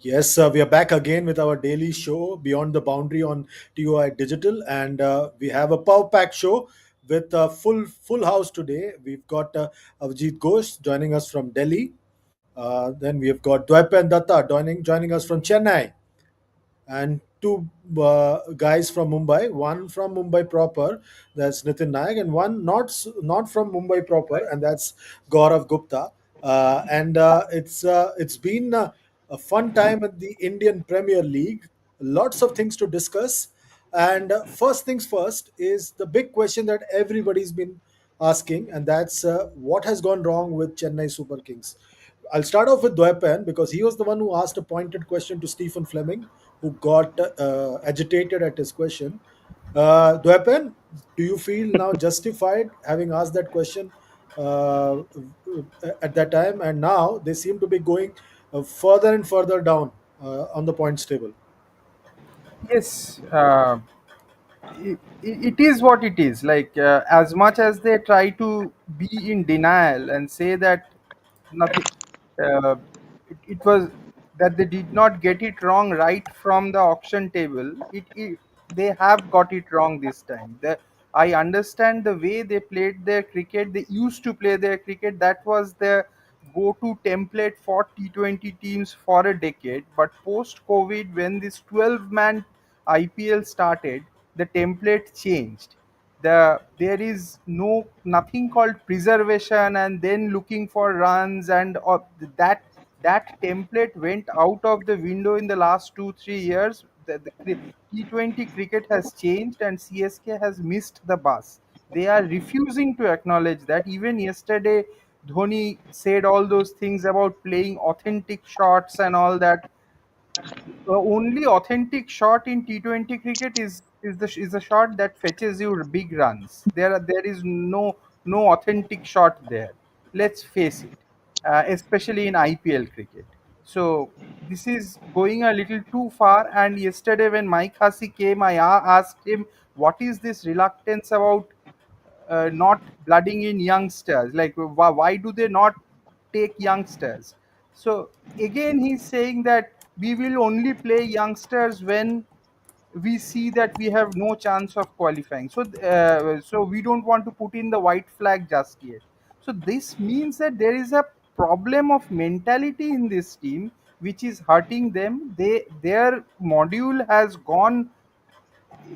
Yes, we are back again with our daily show Beyond the Boundary on TOI Digital, and we have a power pack show with a full house today. We've got Avjit Ghosh joining us from Delhi. Then we have got Dwaipan Datta joining us from Chennai, and two guys from Mumbai. One from Mumbai proper, that's Nitin Nayak, and one not from Mumbai proper, and that's Gaurav Gupta. And it's been a fun time at the Indian Premier League. Lots of things to discuss. And first things first is the big question that everybody's been asking, and that's what has gone wrong with Chennai Super Kings. I'll start off with Dwaipan because he was the one who asked a pointed question to Stephen Fleming, who got agitated at his question. Dwaipan, do you feel now justified having asked that question uh, at that time? And now they seem to be going further and further down on the points table. Yes, it is what it is. Like, as much as they try to be in denial and say that nothing, uh, it was that they did not get it wrong right from the auction table. They have got it wrong this time. I understand the way they played their cricket. They used to play their cricket. That was their go-to template for T20 teams for a decade. But post-COVID, when this 12-man IPL started, the template changed. There is nothing called preservation and then looking for runs, and that template went out of the window in the last 2 3 years. The T20 cricket has changed and CSK has missed the bus. They are refusing to acknowledge that. Even yesterday, Dhoni said all those things about playing authentic shots and all that. The only authentic shot in T20 cricket is the shot that fetches you big runs. There is no authentic shot there. Let's face it, especially in IPL cricket. So this is going a little too far. And yesterday when Mike Hussey came, I asked him what is this reluctance about not blooding in youngsters. Like, why do they not take youngsters? So again he's saying that we will only play youngsters when we see that we have no chance of qualifying. So we don't want to put in the white flag just yet. So this means that there is a problem of mentality in this team which is hurting them. Their module has gone,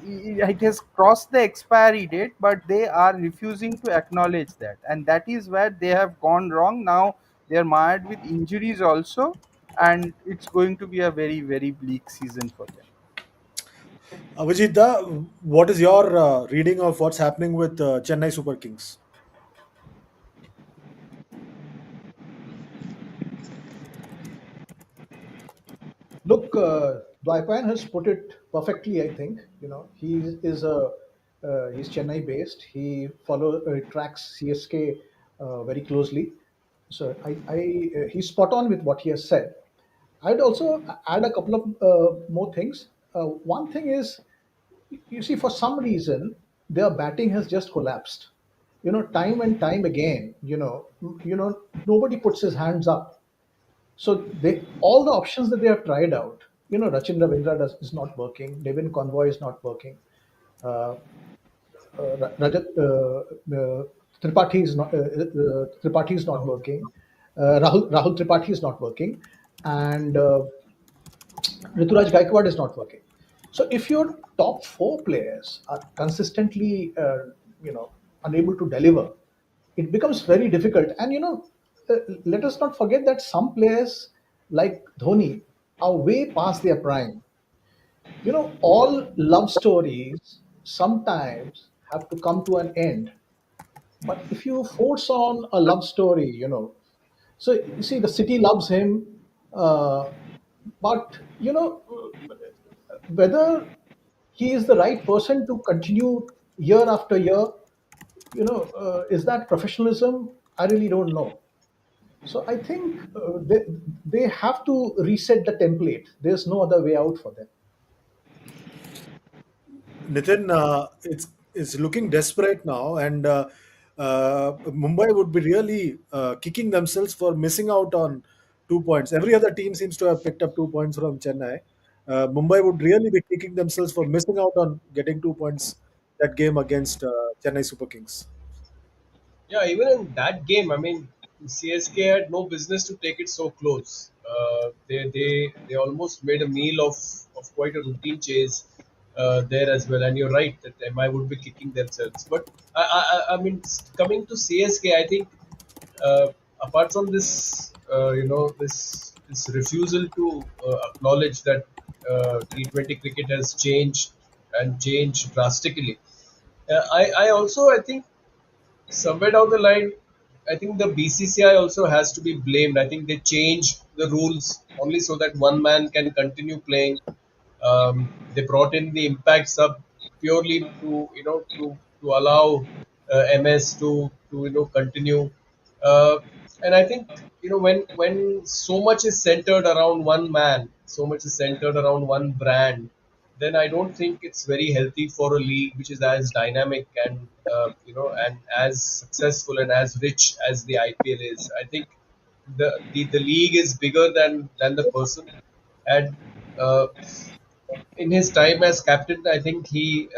it has crossed the expiry date, but they are refusing to acknowledge that, and that is where they have gone wrong. Now they are mired with injuries also, and it's going to be a very very bleak season for them. Avijita, what is your reading of what's happening with Chennai Super Kings? Look, Dwaipan has put it perfectly. I think he is a he's Chennai based. He tracks CSK very closely. So he's spot on with what he has said. I'd also add a couple of more things. One thing is, you see, for some reason, their batting has just collapsed. Time and time again. Nobody puts his hands up. So all the options that they have tried out, Rachin Ravindra is not working. Devin Convoy is not working. Uh, Rajat Tripathi is not working. Rahul Tripathi is not working, and Rituraj Gaikwad is not working. So if your top four players are consistently, unable to deliver, it becomes very difficult. And let us not forget that some players like Dhoni are way past their prime. All love stories sometimes have to come to an end. But if you force on a love story, so you see, the city loves him, uh, but whether he is the right person to continue year after year, is that professionalism? I really don't know. So I think they have to reset the template. There's no other way out for them. Nitin, it's looking desperate now, and Mumbai would be really kicking themselves for missing out on 2 points. Every other team seems to have picked up 2 points from Chennai. Mumbai would really be kicking themselves for missing out on getting 2 points that game against Chennai Super Kings. Yeah, even in that game, I mean, CSK had no business to take it so close. They almost made a meal of quite a routine chase there as well. And you're right that MI would be kicking themselves. But I mean, coming to CSK, I think apart from this, this refusal to acknowledge that T20 cricket has changed and changed drastically. I also I think somewhere down the line, I think the BCCI also has to be blamed. I think they changed the rules only so that one man can continue playing. They brought in the impact sub purely to to allow MS to continue. Uh, and I think when so much is centered around one man, so much is centered around one brand, then I don't think it's very healthy for a league which is as dynamic and and as successful and as rich as the IPL is. I think the league is bigger than the person, and uh, in his time as captain, I think he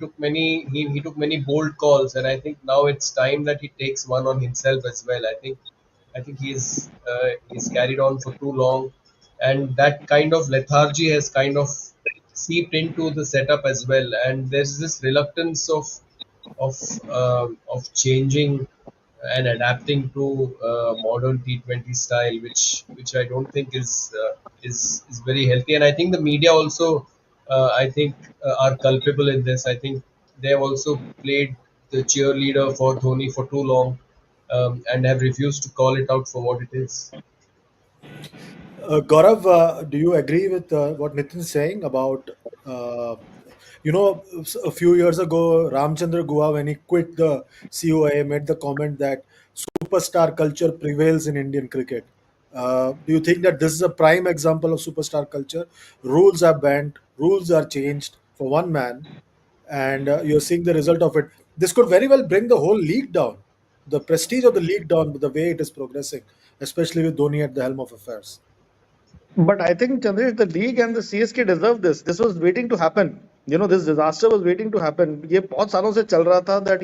took many bold calls, and I think now it's time that he takes one on himself as well. I think he's carried on for too long, and that kind of lethargy has kind of seeped into the setup as well. And there's this reluctance of changing and adapting to modern T20 style, which I don't think is very healthy. And I think the media also, I think, are culpable in this. I think they have also played the cheerleader for Dhoni for too long, and have refused to call it out for what it is. Gaurav, do you agree with what Nitin is saying about, uh, a few years ago, Ramchandra Guha, when he quit the COA, made the comment that superstar culture prevails in Indian cricket. Do you think that this is a prime example of superstar culture? Rules are banned, rules are changed for one man, and you're seeing the result of it. This could very well bring the whole league down, the prestige of the league down with the way it is progressing, especially with Dhoni at the helm of affairs. But I think, Chandresh, the league and the CSK deserve this. This was waiting to happen. This disaster was waiting to happen. ये बहुत सालों से चल रहा था that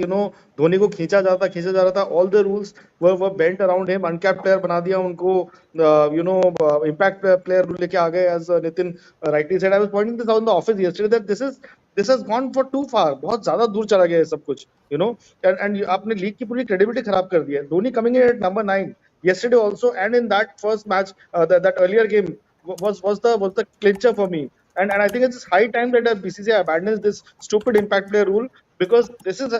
Dhoni को खींचा जा रहा था. All the rules were bent around him. Uncapped player बना दिया उनको. Impact player लेके आ गए, as Nitin rightly said. I was pointing this out in the office yesterday that this has gone for too far. बहुत ज्यादा दूर चला गया है सब कुछ. And आपने league की पूरी credibility खराब कर दी है. Dhoni coming in at number 9 yesterday also, and in that first match, that earlier game was the clincher for me. And I think it's high time that BCCI abandons this stupid impact player rule, because this is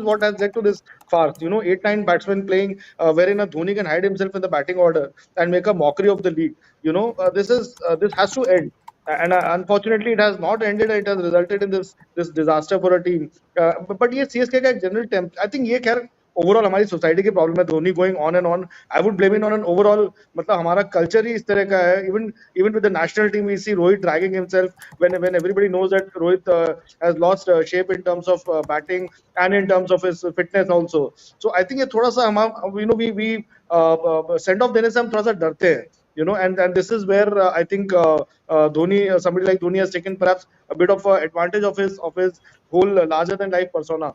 what has led to this farce. 8-9 batsmen playing, wherein a Dhoni can hide himself in the batting order and make a mockery of the league. This has to end. And unfortunately, it has not ended. It has resulted in this disaster for a team. But ये CSK का एक general temp. I think ये खैर overall हमारी society की problem है. Dhoni going on and on. I would blame in on an overall. मतलब हमारा कल्चर ही इस तरह का है. Even with the national team we see Rohit dragging himself when everybody knows that Rohit has lost shape in terms of batting and in terms of his fitness also. So I think ये थोड़ा सा हम we send off देने से हम थोड़ा सा डरते हैं. And this is where I think Dhoni, somebody like Dhoni has taken perhaps a bit of advantage of his whole larger than life persona.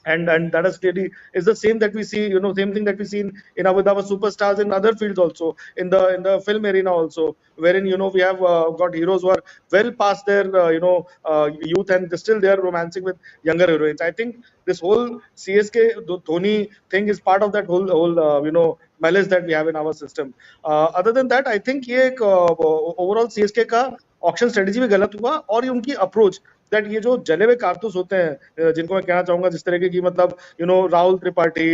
And that is clearly is the same that we see, same thing that we see in our, with our superstars in other fields also, in the film arena also, wherein we have got heroes who are well past their youth, and still they are romancing with younger heroines. I think this whole CSK Dhoni thing is part of that whole malice that we have in our system. Other than that, I think ये overall CSK का auction strategy भी गलत हुआ, और ये उनकी approach that ये जो जले हुए कारतूस होते हैं, जिनको मैं कहना चाहूंगा जिस तरह की मतलब राहुल त्रिपाठी,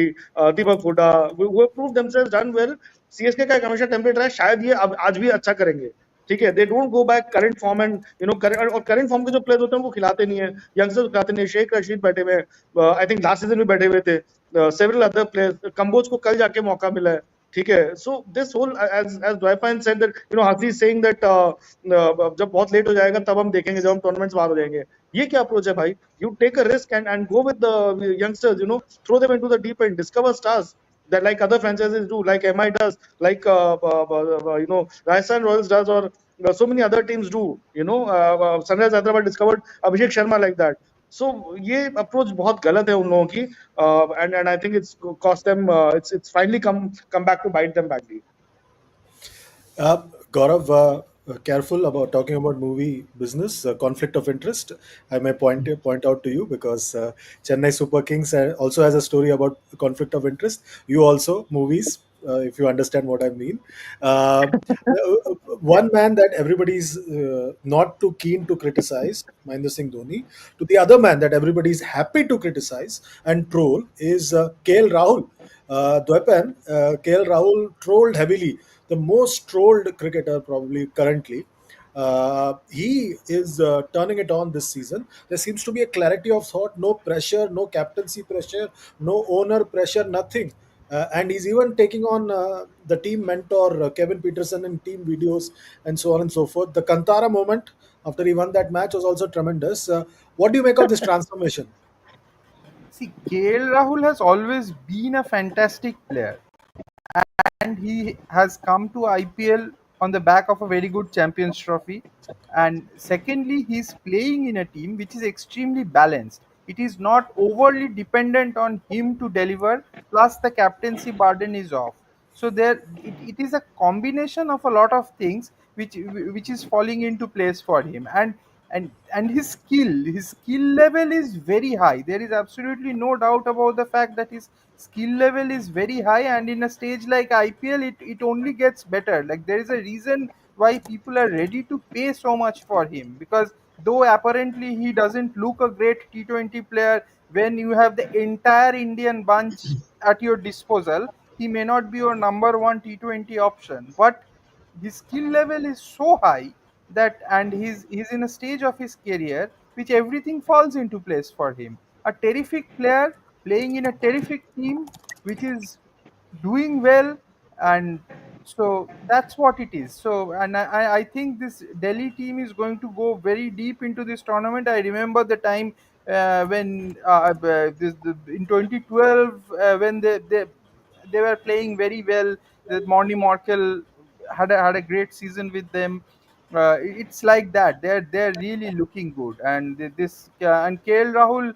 दीपक हुडा, वो prove themselves done well. CSK का एक हमेशा टेम्पलेट रहा है, शायद ये अब आज भी अच्छा करेंगे. ठीक है, they don't go back current form, and और करंट फॉर्म के जो प्लेयर्स होते हैं वो खिलाते नहीं है, यंगस्टर्स खिलाते नहीं है. शेख रशीद बैठे हुए, आई थिंक लास्ट सीजन भी बैठे हुए थे. सेवरल अदर प्लेयर्स, कंबोज को कल जाके मौका मिला है. ठीक है, so this whole as Dwaipayan said that Hussey saying that जब बहुत लेट हो जाएगा तब हम देखेंगे, जब हम टूर्नामेंट्स बाहर हो जाएंगे. ये क्या अप्रोच है भाई? You take a risk and go with the youngsters, throw them into the deep and discover stars. that like other franchises do, like MI does, like Rajasthan Royals does, or so many other teams do. Sunrise Hyderabad discovered Abhishek Sharma like that. So ये approach बहुत गलत है उन लोगों की, and I think it's cost them. It's finally come back to bite them badly. Gaurav, careful about talking about movie business, conflict of interest. I may point out to you because Chennai Super Kings also has a story about conflict of interest. You also movies, if you understand what I mean. One man that everybody's not too keen to criticize, Mahendra Singh Dhoni, to the other man that everybody's happy to criticize and troll is KL Rahul. Dwepan, KL Rahul trolled heavily, the most trolled cricketer probably currently. He is turning it on this season. There seems to be a clarity of thought, no pressure, no captaincy pressure, no owner pressure, nothing. And he's even taking on the team mentor Kevin Peterson in team videos and so on and so forth. The Kantara moment after he won that match was also tremendous. What do you make of this transformation? See, KL Rahul has always been a fantastic player, and he has come to IPL on the back of a very good Champions Trophy. And secondly, he's playing in a team which is extremely balanced. It is not overly dependent on him to deliver, plus the captaincy burden is off. So it is a combination of a lot of things which is falling into place for him. And his skill level is very high. There is absolutely no doubt about the fact that his skill level is very high, and in a stage like IPL, it only gets better. Like, there is a reason why people are ready to pay so much for him, because though apparently he doesn't look a great T20 player, when you have the entire Indian bunch at your disposal, he may not be your number one T20 option, but his skill level is so high that, and he's in a stage of his career which everything falls into place for him. A terrific player playing in a terrific team which is doing well, and so that's what it is. So, and I think this Delhi team is going to go very deep into this tournament. I remember the time when in 2012 when they were playing very well. That Morny Markel had a great season with them. It's like that. They're really looking good, and this and KL Rahul,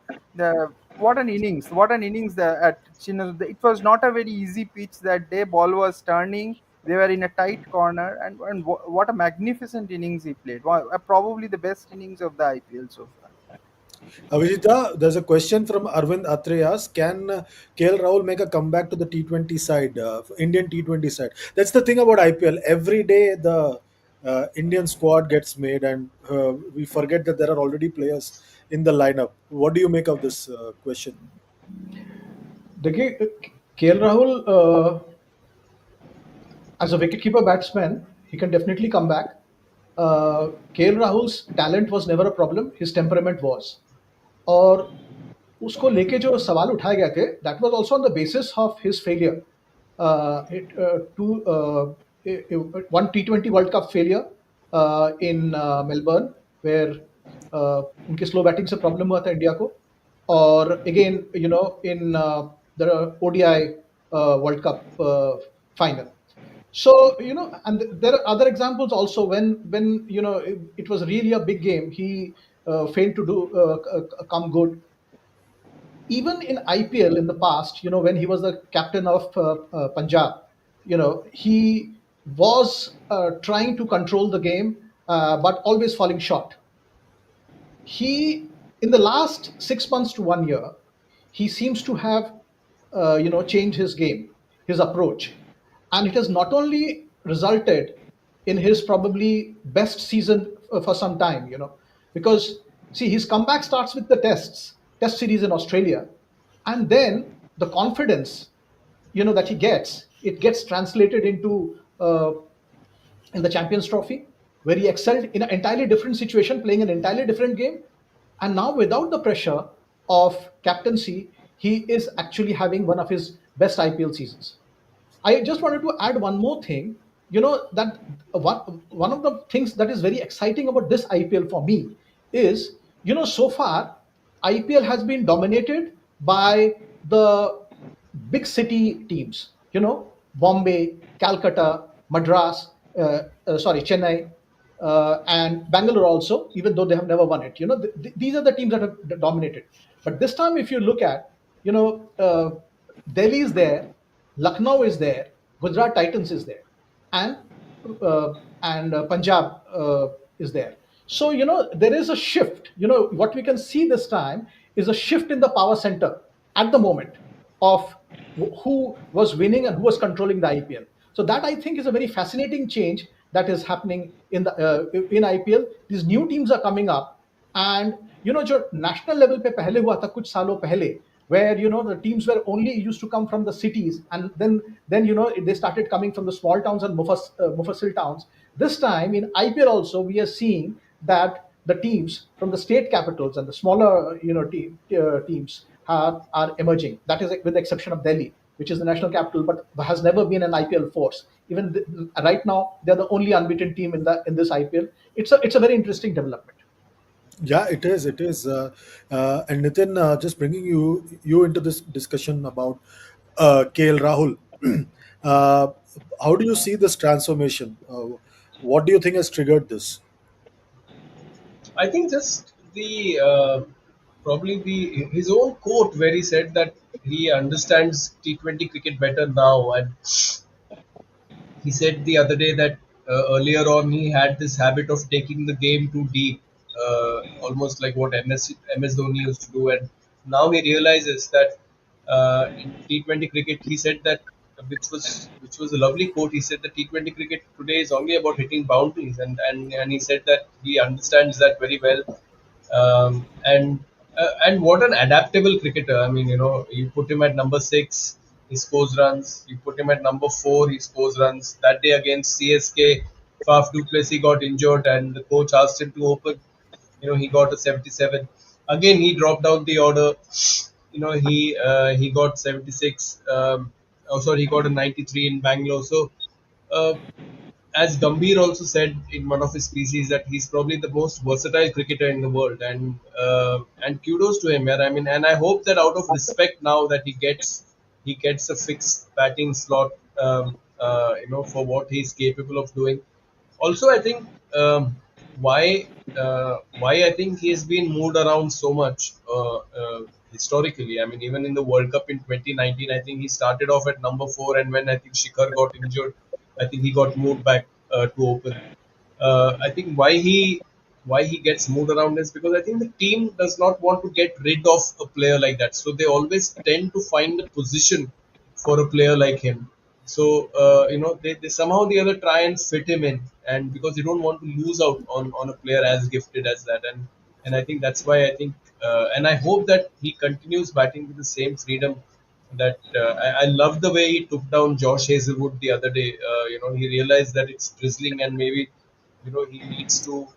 what an innings! What an innings! At Chennai, it was not a very easy pitch that day. Ball was turning. They were in a tight corner, and what a magnificent innings he played. Probably the best innings of the IPL so far. Avijita, there's a question from Arvind Atreyas. Can KL Rahul make a comeback to the T20 side, Indian T20 side? That's the thing about IPL. Every day the Indian squad gets made, and we forget that there are already players in the lineup. What do you make of this question? देखिए, KL Rahul, as a wicketkeeper batsman, he can definitely come back. KL Rahul's talent was never a problem. His temperament was. और उसको लेके जो सवाल उठाए गए थे, that was also on the basis of his failure. One T20 World Cup failure in Melbourne, where उनके slow batting से प्रॉब्लम हुआ था इंडिया को, और again in the ODI World Cup final. So and there are other examples also when it was really a big game. He failed to do come good. Even in IPL in the past, when he was the captain of Punjab, he was trying to control the game, but always falling short. He, in the last 6 months to 1 year, he seems to have changed his game, his approach, and it has not only resulted in his probably best season for some time, because see, his comeback starts with the test series in Australia, and then the confidence that he gets, it gets translated into in the Champions Trophy, where he excelled in an entirely different situation, playing an entirely different game. And now, without the pressure of captaincy, he is actually having one of his best IPL seasons. I just wanted to add one more thing. That one of the things that is very exciting about this IPL for me is, so far IPL has been dominated by the big city teams, Bombay, Calcutta, Madras, Chennai, and Bangalore also, even though they have never won it. These are the teams that have dominated. But this time, if you look at, you know, Delhi is there, Lucknow is there, Gujarat Titans is there, and Punjab is there. So there is a shift. What we can see this time is a shift in the power center at the moment of who was winning and who was controlling the IPL. So that, I think, is a very fascinating change that is happening in IPL. These new teams are coming up, and जो national level पे पहले हुआ था कुछ सालों पहले, where the teams were only used to come from the cities, and then they started coming from the small towns and Mufassil towns. This time in IPL also, we are seeing that the teams from the state capitals and the smaller teams are emerging. That is with the exception of Delhi, which is the national capital, but has never been an IPL force. Even right now, they're the only unbeaten team in this IPL. It's a very interesting development. Yeah, it is. It is. And Nitin, just bringing you into this discussion about KL Rahul. uh, how do you see this transformation? What do you think has triggered this? I think just the probably the his own quote where he said that he understands T20 cricket better now, and he said the other day that earlier on he had this habit of taking the game too deep, almost like what MS Dhoni used to do, and now he realizes that in T20 cricket, he said that which was a lovely quote. He said that T20 cricket today is only about hitting boundaries, and he said that he understands that very well, and what an adaptable cricketer. I mean, you put him at number six, he scores runs. You put him at number four, he scores runs. That day against CSK, Faf du Plessis got injured, and the coach asked him to open. He got a 77. Again, he dropped down the order. He got 76. He got a 93 in Bangalore. So. Uh, as Gambhir also said in one of his speeches that he's probably the most versatile cricketer in the world, and kudos to him, yeah. I mean, and I hope that out of respect now that he gets a fixed batting slot, for what he's capable of doing. Also, I think why I think he's been moved around so much historically. I mean, even in the World Cup in 2019, I think he started off at number four, and when I think Shikhar got injured, I think he got moved back to open. I think why he gets moved around is because I think the team does not want to get rid of a player like that, so they always tend to find a position for a player like him. So they somehow or the other try and fit him in, and because they don't want to lose out on a player as gifted as that, and I think that's why I think and I hope that he continues batting with the same freedom. That I love the way he took down Josh Hazelwood the other day. He realized that it's drizzling, and maybe he needs to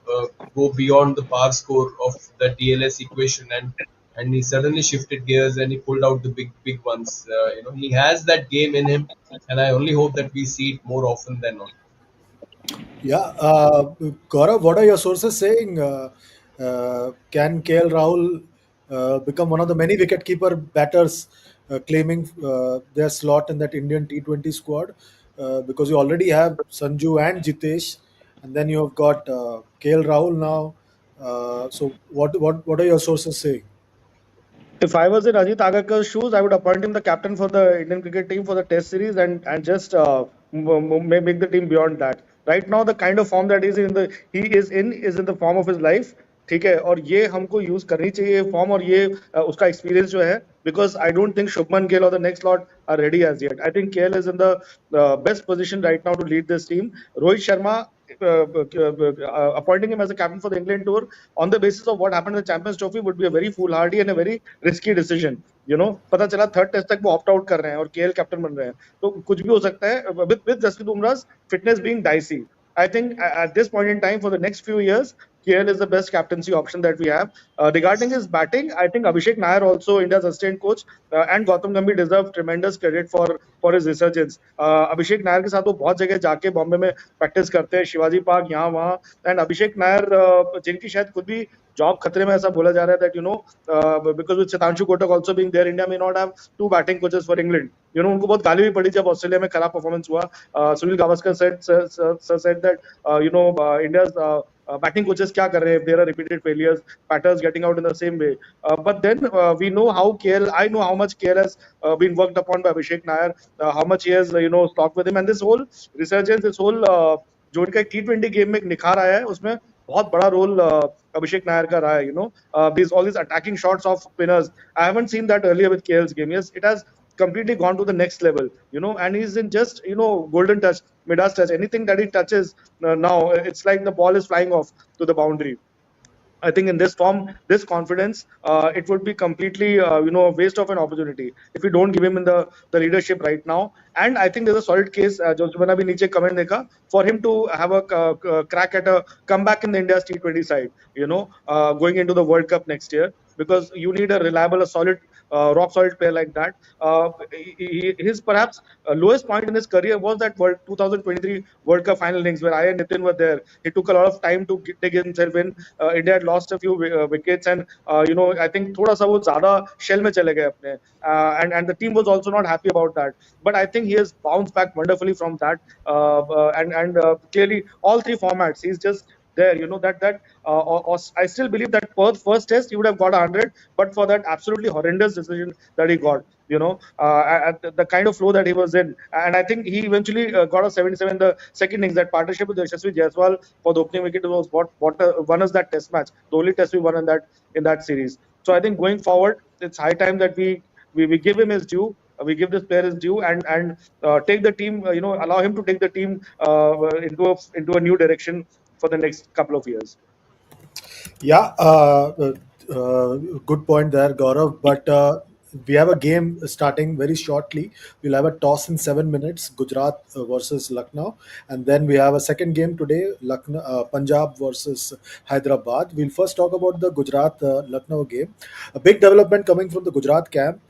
go beyond the par score of the DLS equation, and he suddenly shifted gears and he pulled out the big ones. He has that game in him, and I only hope that we see it more often than not. Yeah, Gaurav, what are your sources saying? Can KL Rahul become one of the many wicketkeeper batters claiming their slot in that Indian T20 squad? Because you already have Sanju and Jitesh, and then you have got KL Rahul now. So, what are your sources saying? If I was in Ajit Agarkar's shoes, I would appoint him the captain for the Indian cricket team for the Test series and just make the team beyond that. Right now, the kind of form that he is in the form of his life. ठीक है और ये हमको use करनी चाहिए form और ये उसका एक्सपीरियंस जो है because I don't think Shubman Gill और the next lot are ready as yet I think KL is in the best position right now to lead this team Rohit Sharma appointing him as a captain for the England tour on the basis of what happened in the Champions Trophy would be a very foolhardy and a very risky decision. पता चला third test तक वो opt out कर रहे हैं और KL captain बन रहे हैं तो कुछ भी हो सकता है with Jasprit बुमराह's fitness being dicey. I think at this point in time for the next few years, KL is the best captaincy option that we have. Regarding his batting, I think Abhishek Nair, also India's assistant coach, and Gautam Gambhir deserve tremendous credit for his resurgence. अभिषेक नायर के साथ वो बहुत जगह जाके बॉम्बे में practice करते हैं, Shivaji park यहाँ वहाँ. एंड अभिषेक नायर, जिनकी शायद खुद भी जॉब खतरे में, ऐसा बोला जा रहा है that because with Sitanshu Kotak also being there, India may not have two batting coaches for England. उनको बहुत गाली भी पड़ी जब ऑस्ट्रेलिया में खराब परफॉर्मेंस हुआ. Sunil Gavaskar said that India's batting coaches क्या कर रहे हैं if there are repeated failures, batters getting out in the same way. But then we know how KL, I know how much KL has been worked upon by Abhishek Nair, how much he has stuck with him, and this whole resurgence, this whole जो उनका एक T20 game में एक निखार आया है, उसमें बहुत बड़ा रोल अभिषेक नायर का रहा है. These all these attacking shots of spinners, I haven't seen that earlier with KL's game. Yes, it has completely gone to the next level, and he's in just golden touch, midas touch, anything that he touches now, it's like the ball is flying off to the boundary. I think in this form, this confidence, it would be completely, a waste of an opportunity if we don't give him in the leadership right now. And I think there's a solid case, जो मैंने अभी नीचे comment देखा, for him to have a crack at a comeback in the India's T20 side, going into the World Cup next year, because you need a reliable, a solid, rock solid player like that. His perhaps lowest point in his career was that 2023 World Cup final innings where I and Nitin were there. He took a lot of time to dig himself in. India had lost a few wickets, and I think थोड़ा सा वो ज़्यादा shell में चले गए अपने, and the team was also not happy about that. But I think he has bounced back wonderfully from that, and clearly all three formats he's just there. I still believe that Perth first test he would have got 100, but for that absolutely horrendous decision that he got, at the kind of flow that he was in. And I think he eventually got a 77 in the second innings. That partnership with Yashasvi Jaiswal for the opening wicket was what won us that test match, the only test we won in that series. So I think going forward, it's high time that we give him his due. We give this player his due, and take the team, allow him to take the team into a new direction for the next couple of years. Yeah, good point there, Gaurav. But we have a game starting very shortly. We'll have a toss in 7 minutes, Gujarat versus Lucknow, and then we have a second game today, Lucknow, Punjab versus Hyderabad. We'll first talk about the Gujarat Lucknow game. A big development coming from the Gujarat camp.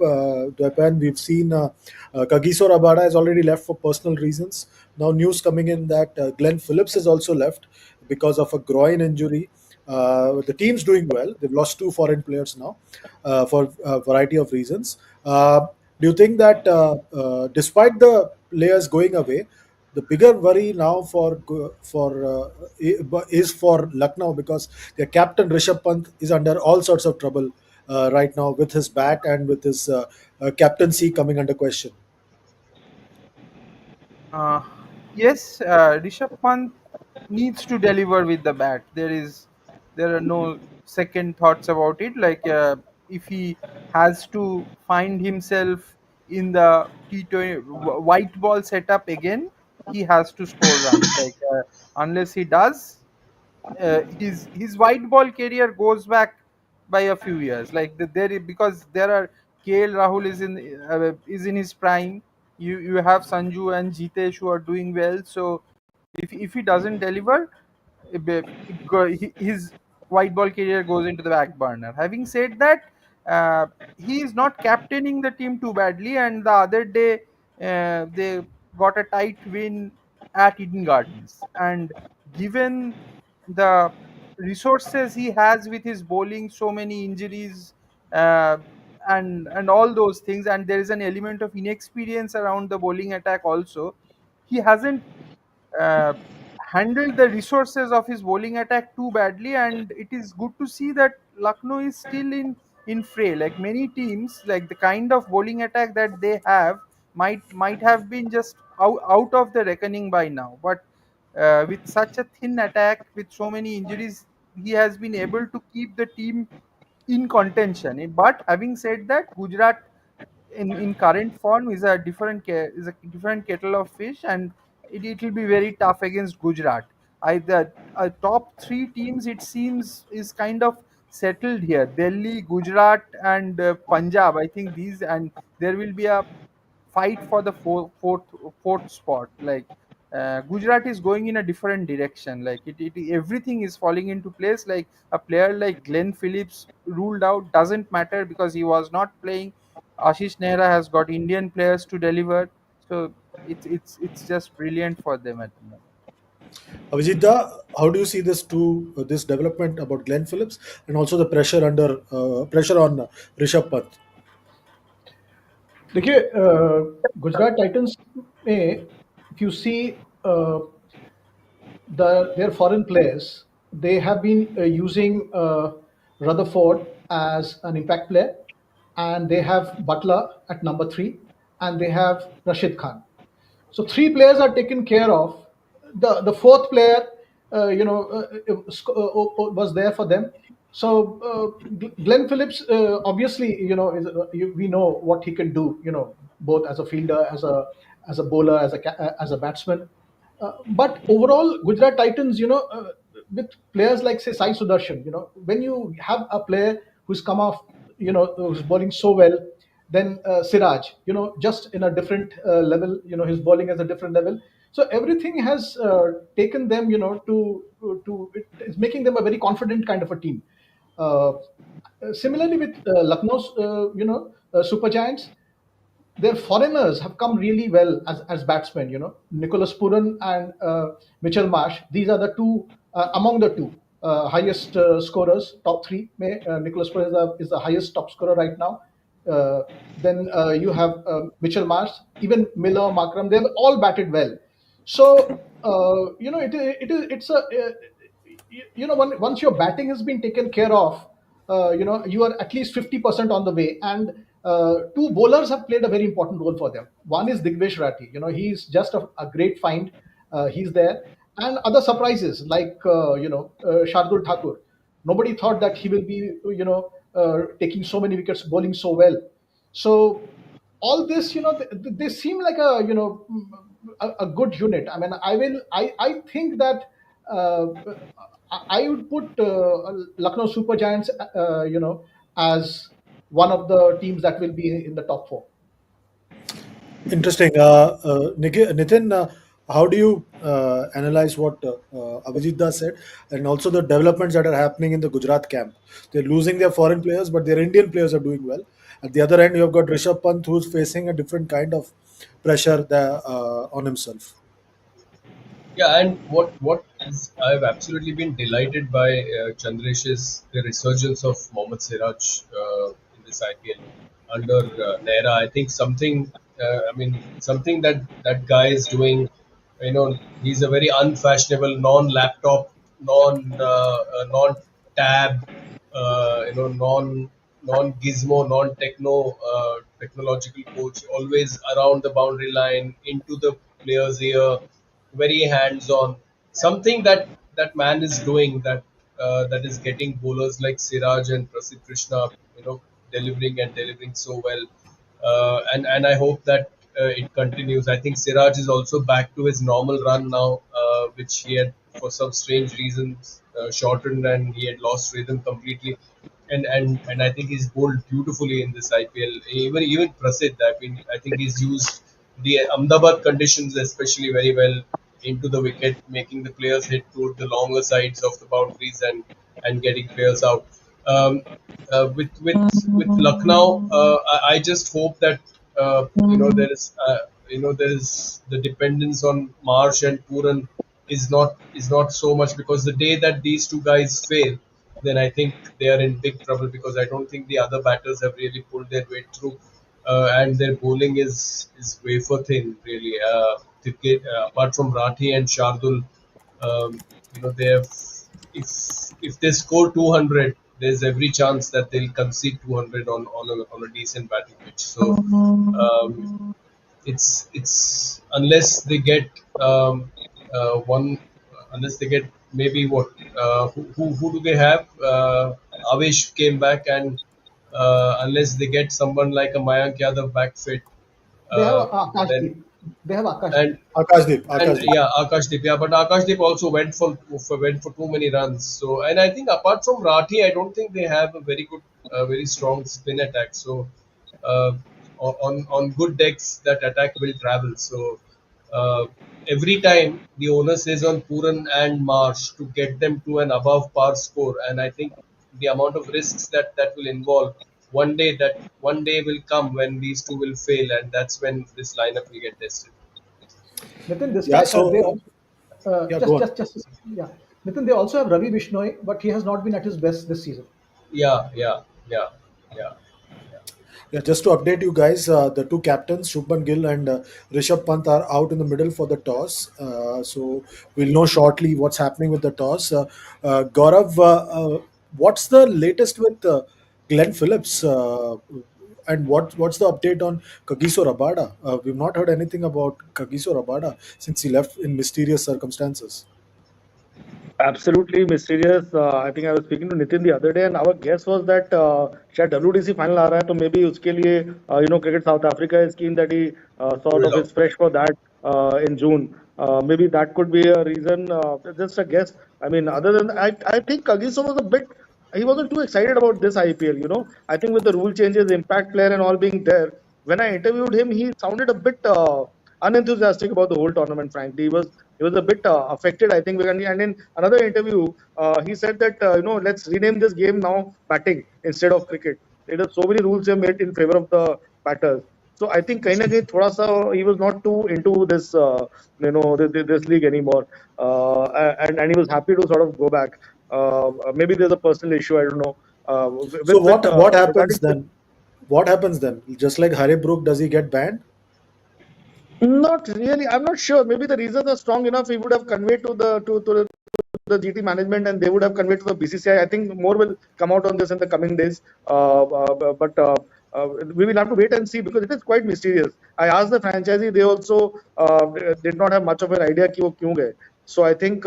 Japan, we've seen Kagiso Rabada has already left for personal reasons. Now news coming in that Glenn Phillips has also left because of a groin injury. The team's doing well. They've lost two foreign players now for a variety of reasons. Do you think that despite the players going away, the bigger worry now is for Lucknow, because their captain Rishabh Pant is under all sorts of trouble right now with his bat and with his captaincy coming under question. Uh, yes, Rishabh Pant needs to deliver with the bat. There are no second thoughts about it. Like if he has to find himself in the T20 white ball setup again, he has to score runs. Like unless he does, his white ball career goes back by a few years. Like because there are KL Rahul is in his prime. You have Sanju and Jitesh who are doing well. So if he doesn't deliver, his white ball career goes into the back burner. Having said that, he is not captaining the team too badly, and the other day they got a tight win at Eden Gardens. And given the resources he has with his bowling, so many injuries, uh, and all those things, and there is an element of inexperience around the bowling attack also. He hasn't uh, handled the resources of his bowling attack too badly, and it is good to see that Lucknow is still in fray. Like many teams, like the kind of bowling attack that they have might have been just out of the reckoning by now. But with such a thin attack, with so many injuries, he has been able to keep the team in contention. But having said that, Gujarat in current form is a different kettle of fish, and it will be very tough against Gujarat. The top three teams, it seems, is kind of settled here: Delhi, Gujarat, and Punjab. I think these, and there will be a fight for the fourth spot. Like Gujarat is going in a different direction. Like everything is falling into place. Like a player like Glenn Phillips ruled out doesn't matter because he was not playing. Ashish Nehra has got Indian players to deliver, so it's just brilliant for them at the moment. Avijita, how do you see this development about Glenn Phillips and also the pressure on Rishabh Pant? देखिए Gujarat Titans में if you see their foreign players, they have been using Rutherford as an impact player, and they have Butler at number three, and they have Rashid Khan. So three players are taken care of. The fourth player, was there for them. So Glenn Phillips, obviously, we know what he can do. Both as a fielder, as a bowler, as a batsman. But overall, Gujarat Titans, with players like say Sai Sudarshan, when you have a player who's come off, who's bowling so well, then Siraj, just in a different level, his bowling is a different level. So everything has taken them, it's making them a very confident kind of a team. Uh, Similarly with Lucknow's, Super Giants, their foreigners have come really well as batsmen. Nicholas Puran and Mitchell Marsh. These are the two among the two highest scorers, top three. Nicholas Puran is the highest top scorer right now. Uh, then you have Mitchell Marsh, even Miller, Markram. They've all batted well. So it's a once your batting has been taken care of, you are at least 50% on the way. And two bowlers have played a very important role for them. One is Digvesh Rathi. He's just a great find. He's there. And other surprises like Shardul Thakur. Nobody thought that he will be taking so many wickets, bowling so well. So all this, they seem like a good unit. I mean, I think that uh, I would put Lucknow Super Giants, as one of the teams that will be in the top four. Interesting. Nitin, how do you analyze what Avijita said and also the developments that are happening in the Gujarat camp? They're losing their foreign players, but their Indian players are doing well. At the other end, you have got Rishabh Pant, who's facing a different kind of pressure there, on himself. Yeah, and what is I've absolutely been delighted by Chandresh is the resurgence of Mohammad Siraj in this IPL under Nehra. I think something, something that guy is doing. He's a very unfashionable, non-laptop, non-tab, non-gizmo, non-techno, technological coach. Always around the boundary line, into the player's ear, very hands-on. Something that man is doing that is getting bowlers like Siraj and Prasidh Krishna, delivering and delivering so well. And I hope that it continues. I think Siraj is also back to his normal run now, which he had for some strange reasons shortened, and he had lost rhythm completely. And I think he's bowled beautifully in this IPL. Even Prasidh, I think he's used the Ahmedabad conditions especially very well into the wicket, making the players hit toward the longer sides of the boundaries and getting players out. Um, with Lucknow, I just hope that there is the dependence on Marsh and Puran is not so much, because the day that these two guys fail, then I think they are in big trouble, because I don't think the other batters have really pulled their weight through, and their bowling is wafer thin really. Apart from Rathi and Shardul, they have, if they score 200, there's every chance that they'll concede 200 on a decent batting pitch. So it's unless they get one, unless they get maybe what, who do they have? Avesh came back, and unless they get someone like a Mayank Yadav back fit, They have uh, then Akashdeep. They have and Akashdeep. Akashdeep, and Akashdeep. yeah, Akashdeep, yeah, but Akashdeep also went for too many runs. So, and I think apart from Rathi, I don't think they have a very good, very strong spin attack. So, uh, on good decks, that attack will travel. So, uh, every time the onus is on Puran and Marsh to get them to an above par score, and I think the amount of risks that will involve, one day will come when these two will fail, and that's when this lineup will get tested. Nitin, this Yeah, time they so also yeah, go on. yeah. Nitin, they also have Ravi Bishnoi, but he has not been at his best this season. Yeah, yeah, yeah, yeah. Yeah, just to update you guys, the two captains, Shubman Gill and Rishabh Pant, are out in the middle for the toss. So we'll know shortly what's happening with the toss. Gaurav, what's the latest with Glenn Phillips? And what's the update on Kagiso Rabada? We've not heard anything about Kagiso Rabada since he left in mysterious circumstances. Absolutely mysterious. I think I was speaking to Nitin the other day, and our guess was that शायद WTC final आ रहा है तो maybe उसके लिए Cricket South Africa is keen that he sort Hold of on. is fresh for that in June. Maybe that could be a reason. Just a guess. I mean, other than I think Kagiso was a bit. He wasn't too excited about this IPL. I think with the rule changes, impact player, and all being there. When I interviewed him, he sounded a bit unenthusiastic about the whole tournament. Frankly, he was a bit affected. I think, and in another interview, he said that let's rename this game now batting instead of cricket. There are so many rules have made in favor of the batters. So I think kahin na kahin thoda sa he was not too into this this league anymore, and he was happy to sort of go back. Maybe there's a personal issue. I don't know. So what happens Regarding then? What happens then? Just like Harry Brook, does he get banned? not really. I'm not sure. Maybe the reasons are strong enough. He would have conveyed to the GT management, and they would have conveyed to the BCCI. I think more will come out on this in the coming days. But we will have to wait and see because it is quite mysterious. I asked the franchisee; they also did not have much of an idea कि वो क्यों गए. So I think,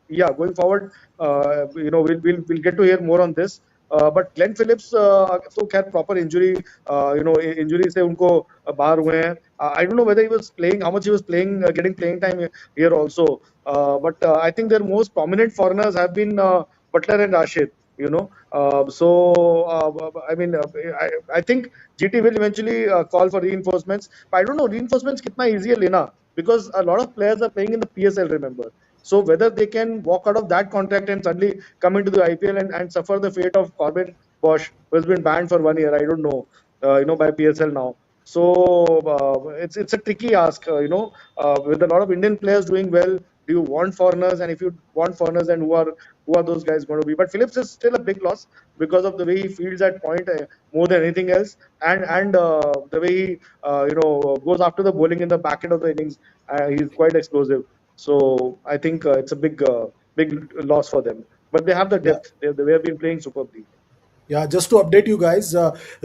yeah, going forward, we'll get to hear more on this. But Glenn Phillips तो खैर proper injury, injury से उनको बाहर हुए हैं. I don't know whether he was playing, how much he was playing, getting playing time here also. But I think their most prominent foreigners have been Butler and Rashid. I mean, I think GT will eventually call for reinforcements. But I don't know reinforcements kitna easy hai lena because a lot of players are playing in the PSL. Remember, so whether they can walk out of that contract and suddenly come into the IPL and suffer the fate of Corbin Bosch, who has been banned for 1 year. I don't know, by PSL now. So it's a tricky ask. With a lot of Indian players doing well, do you want foreigners? And if you want foreigners, then who are those guys going to be? But Phillips is still a big loss because of the way he fields that point more than anything else, and the way he goes after the bowling in the back end of the innings. He's quite explosive. So I think it's a big loss for them. But they have the Yeah. depth. They have been playing superbly. Yeah, just to update you guys,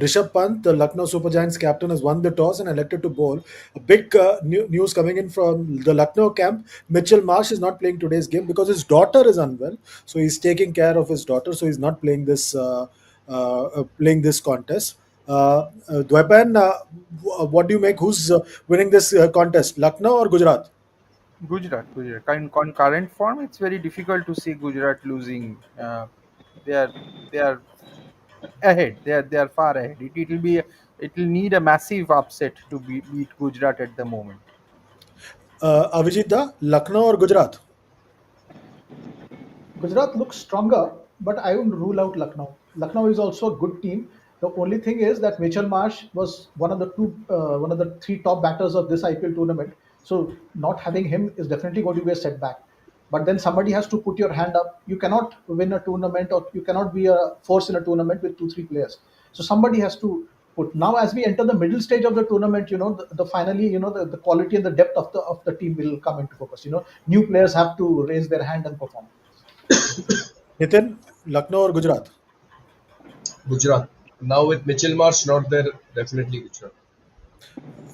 Rishabh Pant, the Lucknow Super Giants captain, has won the toss and elected to bowl. A big news coming in from the Lucknow camp. Mitchell Marsh is not playing today's game because his daughter is unwell. So he's taking care of his daughter. So he's not playing this contest. Dwaipan, what do you make? Who's winning this contest? Lucknow or Gujarat? Gujarat. On current form, it's very difficult to see Gujarat losing. They are they are ahead. They are far ahead. It will need a massive upset to beat Gujarat at the moment. Avijita, Lucknow or Gujarat? Gujarat looks stronger, but I wouldn't rule out Lucknow. Lucknow is also a good team. The only thing is that Mitchell Marsh was one of the three top batters of this IPL tournament. So not having him is definitely going to be a setback. But then somebody has to put your hand up. You cannot win a tournament, or you cannot be a force in a tournament with two, three players. So somebody has to put. Now, as we enter the middle stage of the tournament, the finally, the quality and the depth of the team will come into focus. New players have to raise their hand and perform. Nitin, Lucknow or Gujarat? Gujarat. Now with Mitchell Marsh not there, definitely Gujarat.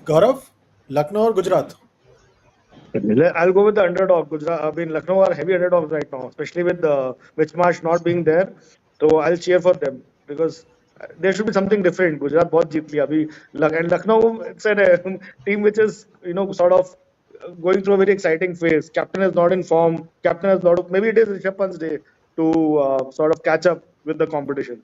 Gaurav, Lucknow or Gujarat? I'll go with the underdog. Gujarat, I mean, Lucknow are heavy underdogs right now, especially with Marsh not being there. So I'll cheer for them because there should be something different. Gujarat बहुत जीत लिया अभी, and Lucknow it's a team which is sort of going through a very exciting phase. Captain is not in form. Captain has not. Maybe it is Rishabh Pant's day to sort of catch up with the competition.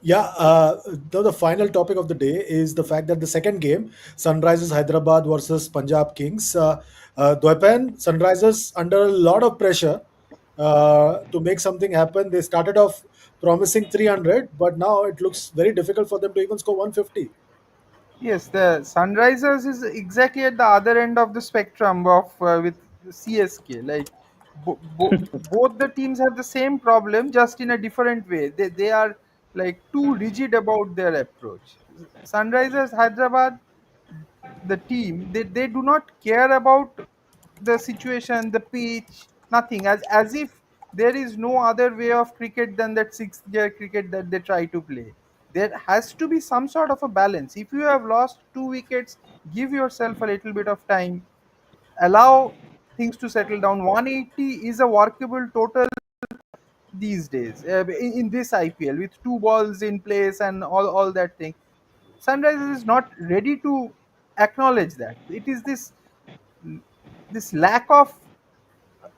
Yeah, the final topic of the day is the fact that the second game, Sunrisers Hyderabad versus Punjab Kings, Dwaipan Sunrisers under a lot of pressure to make something happen. They started off promising 300, but now it looks very difficult for them to even score 150. Yes, the Sunrisers is exactly at the other end of the spectrum of with CSK. Like both the teams have the same problem, just in a different way. They are like too rigid about their approach. Sunrisers Hyderabad, the team, they do not care about the situation, the pitch, nothing. As if there is no other way of cricket than that sixth gear cricket that they try to play. There has to be some sort of a balance. If you have lost 2 wickets, give yourself a little bit of time, allow things to settle down. 180 is a workable total these days in this IPL with two balls in place and all that thing. Sunrisers is not ready to acknowledge that. It is this lack of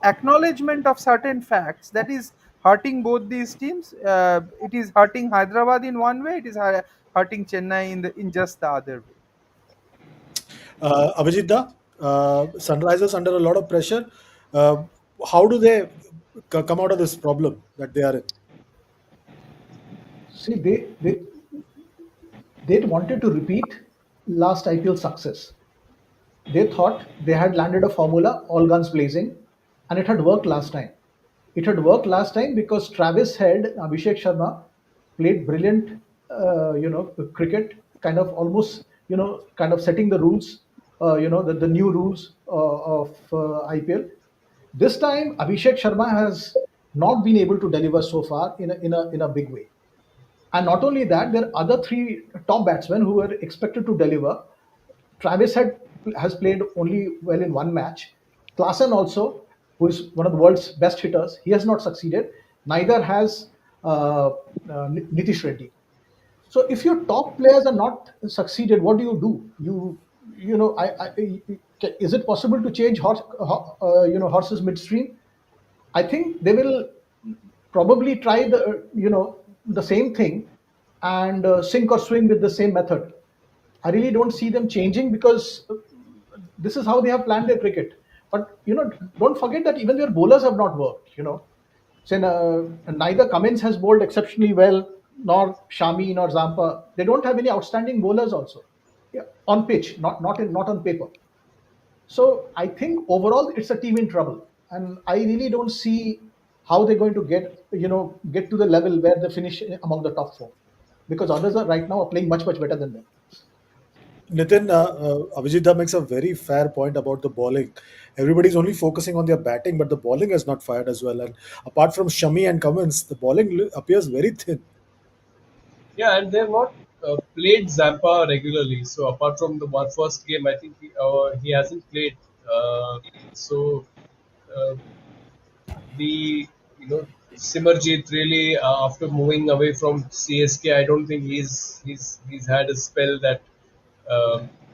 acknowledgement of certain facts that is hurting both these teams. It is hurting Hyderabad in one way. It is hurting Chennai in just the other way. Abhijit Da, Sunrisers under a lot of pressure. Uh, how do they come out of this problem that they are in? See, they wanted to repeat last IPL success. They thought they had landed a formula, all guns blazing, and it had worked last time. It had worked last time because Travis Head, Abhishek Sharma, played brilliant, cricket, kind of almost, kind of setting the rules, the new rules of IPL. This time, Abhishek Sharma has not been able to deliver so far in a big way. And not only that, there are other three top batsmen who were expected to deliver. Travis has played only well in one match. Klaasen also, who is one of the world's best hitters, he has not succeeded. Neither has Nitish Reddy. So if your top players are not succeeded, what do you do? Is it possible to change horses midstream? I think they will probably try the same thing and sink or swim with the same method. I really don't see them changing because this is how they have planned their cricket. But don't forget that even their bowlers have not worked. So neither Cummins has bowled exceptionally well, nor Shami nor Zampa. They don't have any outstanding bowlers also, yeah, on pitch, not on paper. So I think overall it's a team in trouble, and I really don't see how they're going to get to the level where they finish among the top four, because others are right now are playing much better than them. Nitin, Abhijita makes a very fair point about the bowling. Everybody's only focusing on their batting, but the bowling has not fired as well. And apart from Shami and Cummins, the bowling appears very thin. Yeah, and they've not played Zampa regularly. So apart from the one first game, I think he hasn't played. So uh, the Simarjit really after moving away from CSK, I don't think he's had a spell that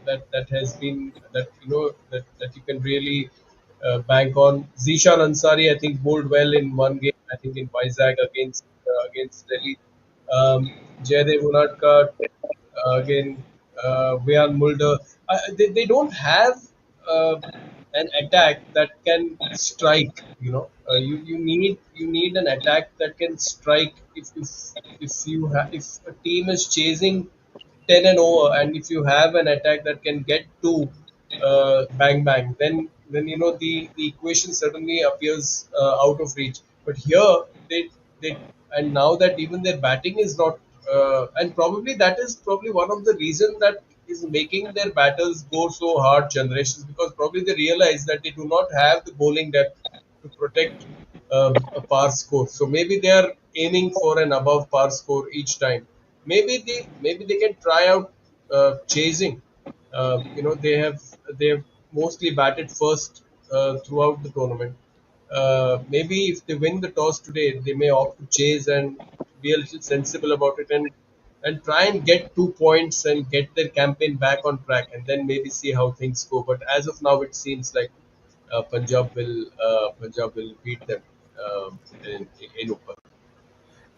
that has been that you can really bank on. Zishan Ansari, I think, bowled well in one game. I think in Vizag against Delhi. Jaydev Unadkat, again, Vian Mulder. They don't have uh, an attack that can strike. You need an attack that can strike. If a team is chasing 10 and over, and if you have an attack that can get to bang bang, then the equation certainly appears out of reach. But here they and now that even their batting is not and probably that is probably one of the reason that is making their batters go so hard generations, because probably they realize that they do not have the bowling depth to protect a par score. So maybe they are aiming for an above par score each time. Maybe they can try out chasing. They have mostly batted first throughout the tournament. Maybe if they win the toss today, they may opt to chase and be a little sensible about it, and try and get 2 points and get their campaign back on track, and then maybe see how things go. But as of now, it seems like Punjab will beat them in Upper.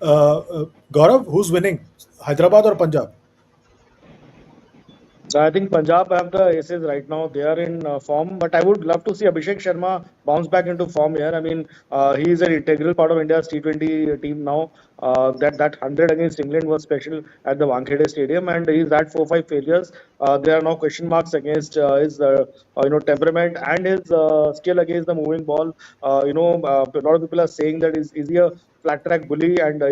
Gaurav, who's winning? Hyderabad or Punjab? So I think Punjab have the aces right now. They are in form, but I would love to see Abhishek Sharma bounce back into form here. I mean, he is an integral part of India's T20 team now. That 100 against England was special at the Wankhede Stadium, and he's had 4-5 failures. There are no question marks against his temperament and his skill against the moving ball. A lot of people are saying that is he a flat track bully, and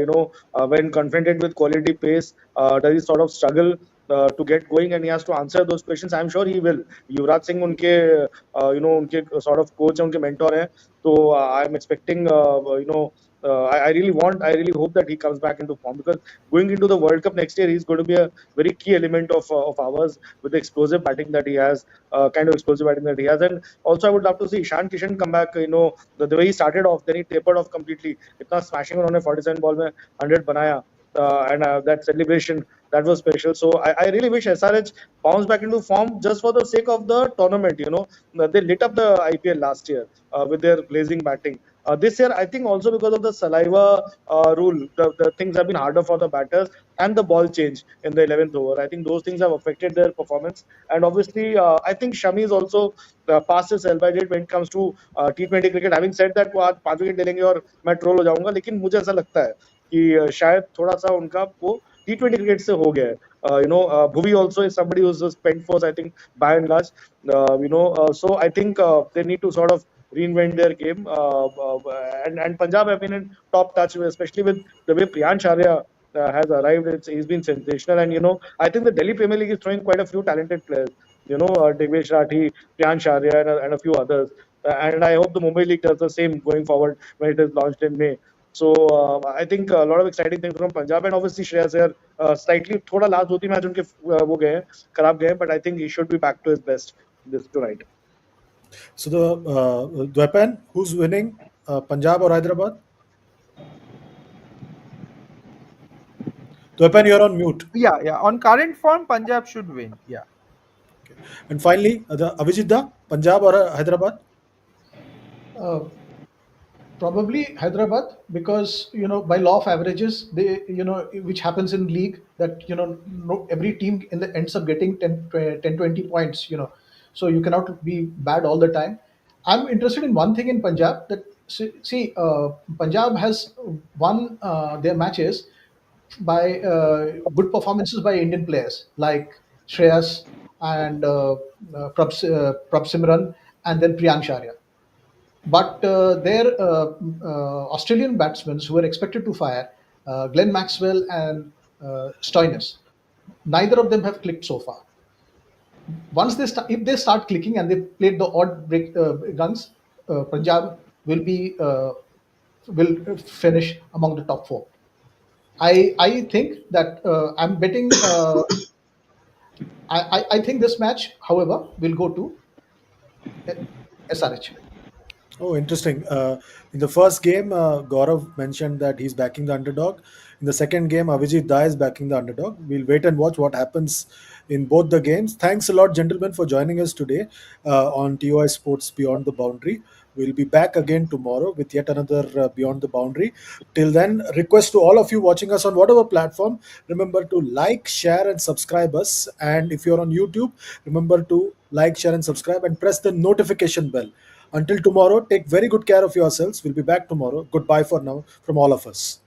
when confronted with quality pace, does he sort of struggle to get going, and he has to answer those questions. I'm sure he will. Yuvraj Singh उनके उनके sort of coach हैं, उनके mentor हैं. So I'm expecting I really hope that he comes back into form, because going into the World Cup next year, he's going to be a very key element of ours with the explosive batting that he has, kind of explosive batting that he has. And also, I would love to see Ishan Kishan come back. The way he started off, then he tapered off completely. इतना smashing उन्होंने 47 ball में 100 बनाया, and that celebration, that was special. So I really wish SRH bounced back into form just for the sake of the tournament. They lit up the IPL last year with their blazing batting. This year, I think also because of the saliva rule, the things have been harder for the batters, and the ball change in the 11th over. I think those things have affected their performance. And obviously, I think Shami is also past his sell by date when it comes to T20 cricket. Having said that, वो आज 5 wicket ले लेंगे और मैं troll हो जाऊंगा, लेकिन मुझे ऐसा लगता है कि शायद थोड़ा सा उनका वो T20 cricket से हो गया है. Bhuvi also is somebody who's a spent force, I think, by and large. So I think they need to sort of reinvent their game. And Punjab have been in top touch, especially with the way Priyan Sharia has arrived. He's been sensational. And, I think the Delhi Premier League is throwing quite a few talented players. Digvesh Rathi, Priyan Sharia, and a few others. And I hope the Mumbai League does the same going forward when it is launched in May. So I think a lot of exciting things from Punjab, and obviously Shreyas Iyer slightly थोड़ा last 2-3 match उनके वो गए हैं, खराब गए हैं, but I think he should be back to his best this tonight. So the Dwepan, who's winning? Punjab or Hyderabad? Dwepan, you're on mute. Yeah, yeah. On current form, Punjab should win. Yeah. Okay. And finally, the Avijitda, Punjab or Hyderabad? Uh, Probably Hyderabad, because by law of averages, they which happens in league, that no, every team ends up getting 10 points, so you cannot be bad all the time. I'm interested in one thing in Punjab, that see, Punjab has won their matches by good performances by Indian players like Shreyas and Prab Simran, and then Priyank Sharia. But their Australian batsmen who were expected to fire, Glenn Maxwell and Stoinis, neither of them have clicked so far. Once if they start clicking and they played the odd break guns, Punjab will finish among the top four. I think that I'm betting. I think this match, however, will go to SRH. Oh, interesting. In the first game, Gaurav mentioned that he's backing the underdog. In the second game, Avijit Da is backing the underdog. We'll wait and watch what happens in both the games. Thanks a lot, gentlemen, for joining us today on TOI Sports Beyond the Boundary. We'll be back again tomorrow with yet another Beyond the Boundary. Till then, request to all of you watching us on whatever platform, remember to like, share, and subscribe us. And if you're on YouTube, remember to like, share, and subscribe, and press the notification bell. Until tomorrow, take very good care of yourselves. We'll be back tomorrow. Goodbye for now from all of us.